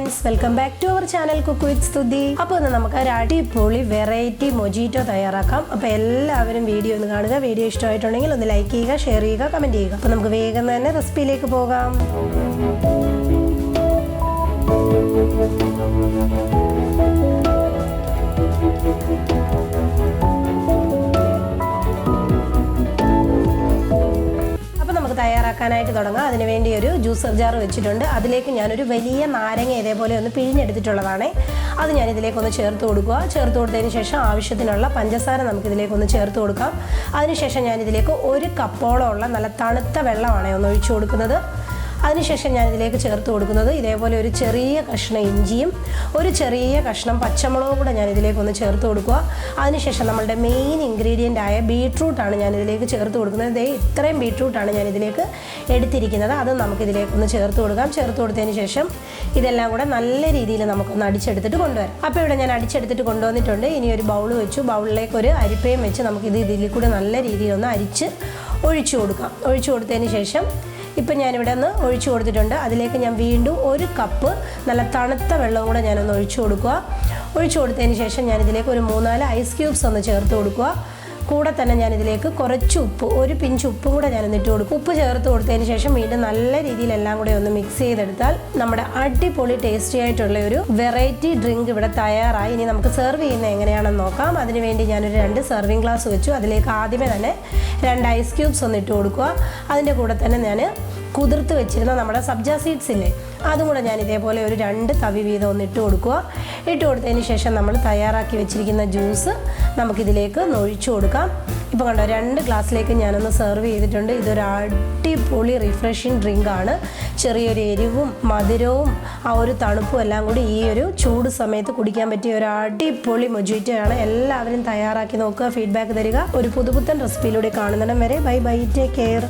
Friends, welcome back to our channel cook with Stuthi. അപ്പോൾ നമുക്ക് ഒരു അടിപൊളി വെറൈറ്റി മൊജിറ്റോ തയ്യാറാക്കാം. അപ്പോൾ എല്ലാവരും വീഡിയോ ഒന്ന് കാണുക. വീഡിയോ ഇഷ്ടമായിട്ടുണ്ടെങ്കിൽ ഒന്ന് ലൈക്ക് ചെയ്യുക, ഷെയർ ചെയ്യുക, കമൻറ്റ് ചെയ്യുക. അപ്പോൾ നമുക്ക് വേഗം തന്നെ റെസിപ്പിയിലേക്ക് പോകാം. തയ്യാറാക്കാനായിട്ട് തുടങ്ങാം. അതിനുവേണ്ടി ഒരു ജ്യൂസർ ജാർ വെച്ചിട്ടുണ്ട്. അതിലേക്ക് ഞാനൊരു വലിയ നാരങ്ങ ഇതേപോലെ ഒന്ന് പിഴിഞ്ഞെടുത്തിട്ടുള്ളതാണ്. അത് ഞാൻ ഇതിലേക്കൊന്ന് ചേർത്ത് കൊടുക്കുക. ചേർത്ത് കൊടുത്തതിന് ശേഷം ആവശ്യത്തിനുള്ള പഞ്ചസാര നമുക്കിതിലേക്കൊന്ന് ചേർത്ത് കൊടുക്കാം. അതിനുശേഷം ഞാനിതിലേക്ക് 1 കപ്പോളം ഉള്ള നല്ല തണുത്ത വെള്ളമാണ് ഒന്ന് ഒഴിച്ചു കൊടുക്കുന്നത്. അതിനുശേഷം ഞാനിതിലേക്ക് ചേർത്ത് കൊടുക്കുന്നത് ഇതേപോലെ ഒരു ചെറിയ കഷ്ണം ഇഞ്ചിയും ഒരു ചെറിയ കഷ്ണം പച്ചമുളകും കൂടെ ഞാനിതിലേക്കൊന്ന് ചേർത്ത് കൊടുക്കുക. അതിനുശേഷം നമ്മളുടെ മെയിൻ ഇൻഗ്രീഡിയൻ്റ് ആയ ബീട്രൂട്ടാണ് ഞാനിതിലേക്ക് ചേർത്ത് കൊടുക്കുന്നത്. ഇത്രയും ബീട്രൂട്ടാണ് ഞാനിതിലേക്ക് എടുത്തിരിക്കുന്നത്. അത് നമുക്കിതിലേക്കൊന്ന് ചേർത്ത് കൊടുക്കാം. ചേർത്ത് കൊടുത്തതിന് ശേഷം ഇതെല്ലാം കൂടെ നല്ല രീതിയിൽ നമുക്കൊന്ന് അടിച്ചെടുത്തിട്ട് കൊണ്ടുവരാം. അപ്പോൾ ഇവിടെ ഞാൻ അടിച്ചെടുത്തിട്ട് കൊണ്ടുവന്നിട്ടുണ്ട്. ഇനി ഒരു ബൗൾ വെച്ചു. ബൗളിലേക്ക് ഒരു അരിപ്പയും വെച്ച് നമുക്കിത് ഇതിൽ കൂടെ നല്ല രീതിയിലൊന്ന് അരിച്ച് ഒഴിച്ചു കൊടുക്കാം. ഒഴിച്ചു കൊടുത്തതിന് ശേഷം ഇപ്പം ഞാനിവിടെ ഒന്ന് ഒഴിച്ചു കൊടുത്തിട്ടുണ്ട്. അതിലേക്ക് ഞാൻ വീണ്ടും 1 കപ്പ് നല്ല തണുത്ത വെള്ളവും കൂടെ ഞാനൊന്ന് ഒഴിച്ചു കൊടുക്കുക. ഒഴിച്ചു കൊടുത്തതിന് ശേഷം ഞാനിതിലേക്ക് ഒരു 3-4 ഐസ് ക്യൂബ്സ് ഒന്ന് ചേർത്ത് കൊടുക്കുക. കൂടെ തന്നെ ഞാനിതിലേക്ക് കുറച്ച് ഉപ്പ്, 1 പിഞ്ച് ഉപ്പും കൂടെ ഞാനൊന്ന് ഇട്ട് കൊടുക്കും. ഉപ്പ് ചേർത്ത് കൊടുത്തതിന് ശേഷം വീണ്ടും നല്ല രീതിയിൽ എല്ലാം കൂടെ ഒന്ന് മിക്സ് ചെയ്തെടുത്താൽ നമ്മുടെ അടിപൊളി ടേസ്റ്റി ആയിട്ടുള്ള ഒരു വെറൈറ്റി ഡ്രിങ്ക് ഇവിടെ തയ്യാറായി. ഇനി നമുക്ക് സെർവ് ചെയ്യുന്നത് എങ്ങനെയാണെന്ന് നോക്കാം. അതിനുവേണ്ടി ഞാനൊരു 2 സെർവിങ് ഗ്ലാസ് വെച്ചു. അതിലേക്ക് ആദ്യമേ തന്നെ 2 ഐസ് ക്യൂബ്സ് ഒന്ന് ഇട്ട് കൊടുക്കുക. അതിൻ്റെ കൂടെ തന്നെ ഞാൻ കുതിർത്ത് വെച്ചിരുന്ന നമ്മുടെ സബ്ജ സീഡ്സ് ഇല്ലേ, അതും കൂടെ ഞാൻ ഇതേപോലെ ഒരു 2 തവി വീതം ഒന്ന് ഇട്ട് കൊടുക്കുക. ഇട്ട് കൊടുത്തതിന് ശേഷം നമ്മൾ തയ്യാറാക്കി വെച്ചിരിക്കുന്ന ജ്യൂസ് നമുക്കിതിലേക്ക് ഒഴിച്ചു കൊടുക്കാം. ഇപ്പോൾ കണ്ടോ, 2 ഗ്ലാസ്സിലേക്ക് ഞാനൊന്ന് സെർവ് ചെയ്തിട്ടുണ്ട്. ഇതൊരു അടിപൊളി റിഫ്രഷിങ് ഡ്രിങ്കാണ്. ചെറിയൊരു എരിവും മധുരവും ആ ഒരു തണുപ്പും എല്ലാം കൂടി ഈ ഒരു ചൂട് സമയത്ത് കുടിക്കാൻ പറ്റിയ ഒരു അടിപൊളി മൊജിറ്റോയാണ്. എല്ലാവരും തയ്യാറാക്കി നോക്കുക, ഫീഡ്ബാക്ക് തരിക. ഒരു പുതുപുത്തൻ റെസിപ്പിയിലൂടെ കാണുന്നിടം വരെ ബൈ ബൈ, ടേക്ക് കെയർ.